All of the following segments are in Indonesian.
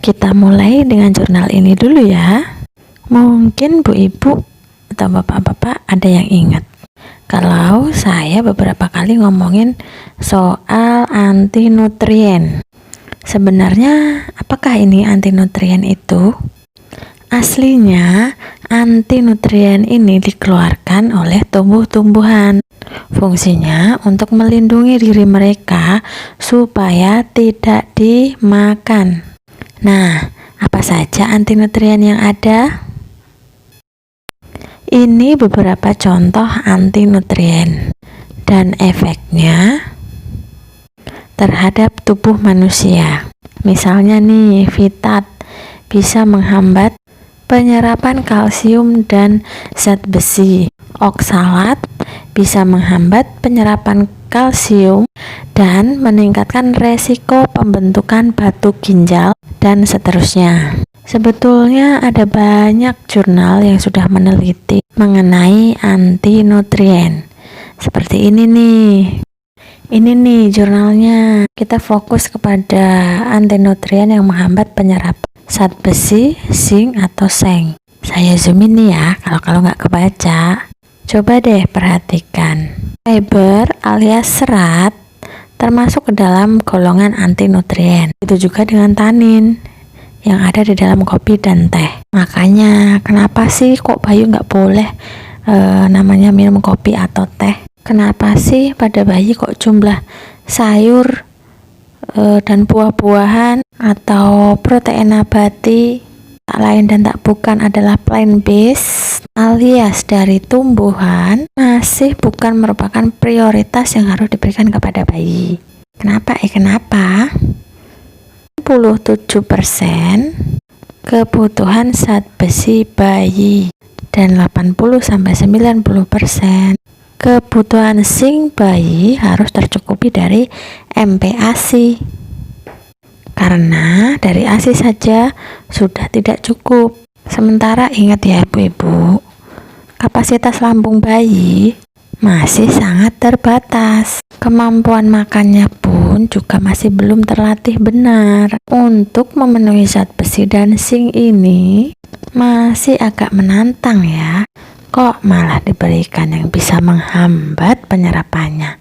Kita mulai dengan jurnal ini dulu ya. Mungkin Bu Ibu atau Bapak-bapak ada yang ingat kalau saya beberapa kali ngomongin soal anti nutrien. Sebenarnya apakah ini anti nutrien itu? Aslinya anti nutrien ini dikeluarkan oleh tumbuh-tumbuhan. Fungsinya untuk melindungi diri mereka supaya tidak dimakan. Nah, apa saja anti nutrien yang ada? Ini beberapa contoh anti nutrien dan efeknya terhadap tubuh manusia. Misalnya nih, Vitat bisa menghambat penyerapan kalsium dan zat besi. Oksalat bisa menghambat penyerapan kalsium dan meningkatkan resiko pembentukan batu ginjal dan seterusnya. Sebetulnya ada banyak jurnal yang sudah meneliti mengenai anti nutrien. Seperti ini nih. Ini nih jurnalnya. Kita fokus kepada anti nutrien yang menghambat penyerapan zat besi, zinc atau seng. Saya zoom in nih ya, kalau nggak kebaca. Coba deh perhatikan. Fiber alias serat termasuk ke dalam golongan anti nutrien. Itu juga dengan tanin yang ada di dalam kopi dan teh. Makanya kenapa sih kok bayi nggak boleh namanya minum kopi atau teh? Kenapa sih pada bayi kok jumlah sayur dan buah-buahan atau protein nabati tak lain dan tak bukan adalah plant based alias dari tumbuhan masih bukan merupakan prioritas yang harus diberikan kepada bayi? Kenapa? Kenapa? 67% kebutuhan zat besi bayi dan 80-90% kebutuhan zinc bayi harus tercukupi dari MPASI. Karena dari ASI saja sudah tidak cukup. Sementara ingat ya ibu-ibu, kapasitas lambung bayi masih sangat terbatas. Kemampuan makannya pun juga masih belum terlatih benar. Untuk memenuhi zat besi dan zinc ini masih agak menantang ya. Kok malah diberikan yang bisa menghambat penyerapannya?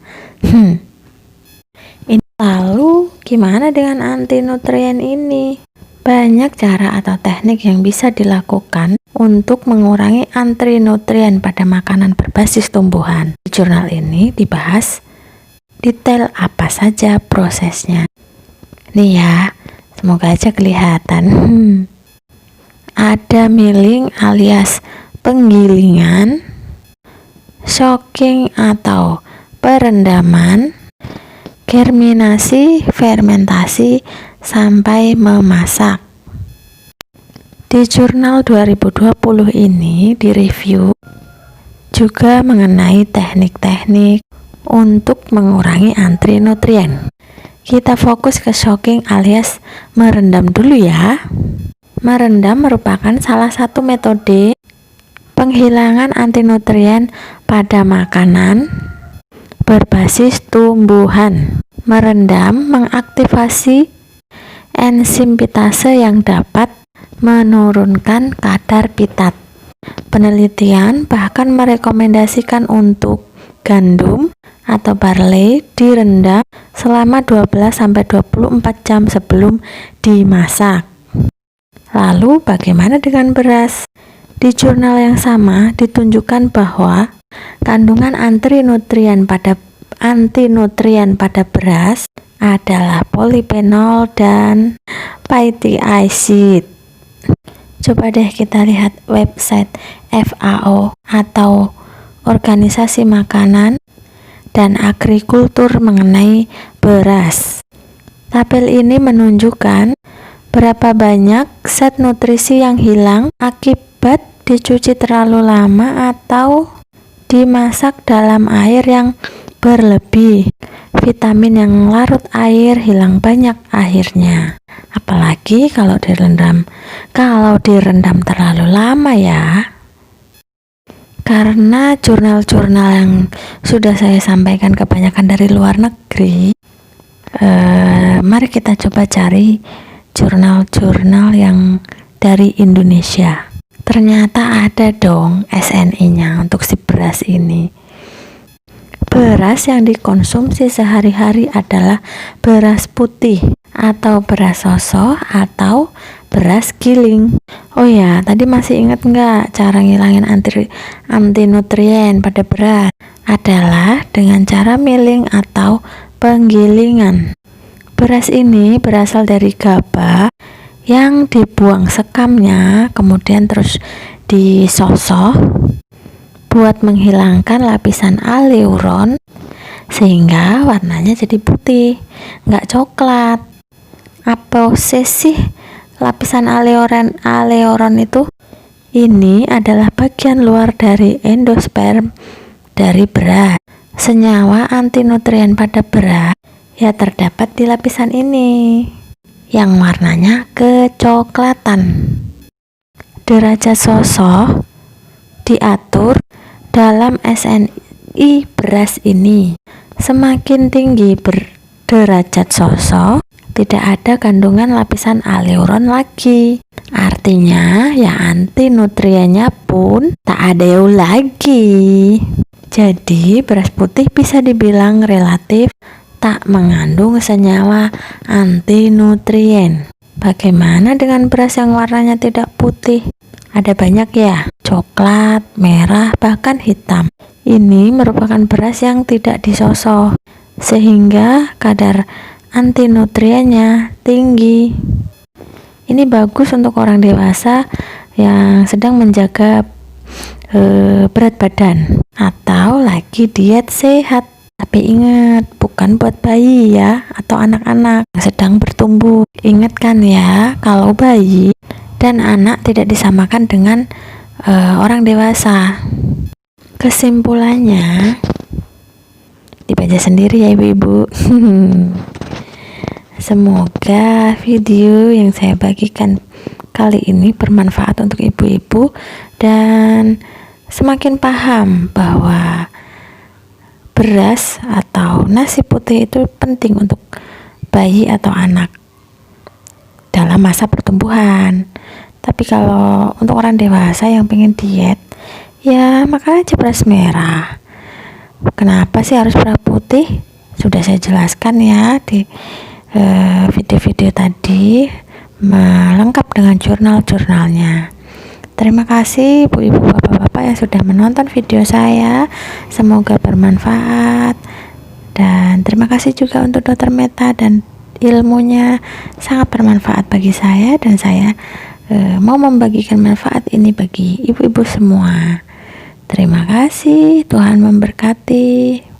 Lalu gimana dengan anti nutrien ini? Banyak cara atau teknik yang bisa dilakukan untuk mengurangi anti nutrien pada makanan berbasis tumbuhan. Di jurnal ini dibahas detail apa saja prosesnya. Nih ya, semoga aja kelihatan. Ada milling alias penggilingan, soaking atau perendaman, germinasi, fermentasi, sampai memasak. Di jurnal 2020 ini direview juga mengenai teknik-teknik untuk mengurangi anti nutrien. Kita fokus ke soaking alias merendam dulu ya. Merendam merupakan salah satu metode penghilangan anti nutrien pada makanan berbasis tumbuhan. Merendam mengaktifasi enzim pitase yang dapat menurunkan kadar pitat. Penelitian bahkan merekomendasikan untuk gandum atau barley direndam selama 12-24 jam sebelum dimasak. Lalu bagaimana dengan beras? Di jurnal yang sama ditunjukkan bahwa kandungan anti nutrien pada beras adalah polifenol dan fatty acid. Coba deh kita lihat website FAO atau Organisasi Makanan dan Agrikultur mengenai beras. Tabel ini menunjukkan berapa banyak zat nutrisi yang hilang akibat dicuci terlalu lama atau dimasak dalam air yang berlebih. Vitamin yang larut air hilang banyak akhirnya. Apalagi kalau direndam terlalu lama ya. Karena jurnal-jurnal yang sudah saya sampaikan kebanyakan dari luar negeri, mari kita coba cari jurnal-jurnal yang dari Indonesia. Ternyata ada dong SNI-nya untuk si beras ini. Beras yang dikonsumsi sehari-hari adalah beras putih atau beras soso atau beras giling. Oh ya, tadi masih ingat nggak cara ngilangin anti nutrien pada beras? Adalah dengan cara milling atau penggilingan. Beras ini berasal dari gabah yang dibuang sekamnya, kemudian terus disosok buat menghilangkan lapisan aleuron sehingga warnanya jadi putih, nggak coklat. Apa sih lapisan aleuron itu? Ini adalah bagian luar dari endosperm dari beras. Senyawa anti nutrien pada beras ya terdapat di lapisan ini yang warnanya kecoklatan. Derajat sosok diatur dalam SNI beras ini. Semakin tinggi derajat sosok, tidak ada kandungan lapisan aleuron lagi. Artinya ya anti nutriennya pun tak ada lagi. Jadi beras putih bisa dibilang relatif tak mengandung senyawa anti nutrien. Bagaimana dengan beras yang warnanya tidak putih? Ada banyak ya, coklat, merah, bahkan hitam. Ini merupakan beras yang tidak disosok, sehingga kadar anti nutriennya tinggi. Ini bagus untuk orang dewasa yang sedang menjaga berat badan atau lagi diet sehat. Tapi ingat, bukan buat bayi ya, atau anak-anak yang sedang bertumbuh. Ingat kan ya, kalau bayi dan anak tidak disamakan dengan orang dewasa. Kesimpulannya, dibaca sendiri ya ibu-ibu. Semoga video yang saya bagikan kali ini bermanfaat untuk ibu-ibu dan semakin paham bahwa beras atau nasi putih itu penting untuk bayi atau anak dalam masa pertumbuhan. Tapi kalau untuk orang dewasa yang pengen diet, ya makan aja beras merah. Kenapa sih harus beras putih? Sudah saya jelaskan ya di video-video tadi, lengkap dengan jurnal-jurnalnya. Terima kasih ibu-ibu, bapak-bapak yang sudah menonton video saya. Semoga bermanfaat. Dan terima kasih juga untuk Dr. Meta dan ilmunya sangat bermanfaat bagi saya. Dan saya mau membagikan manfaat ini bagi ibu-ibu semua. Terima kasih, Tuhan memberkati.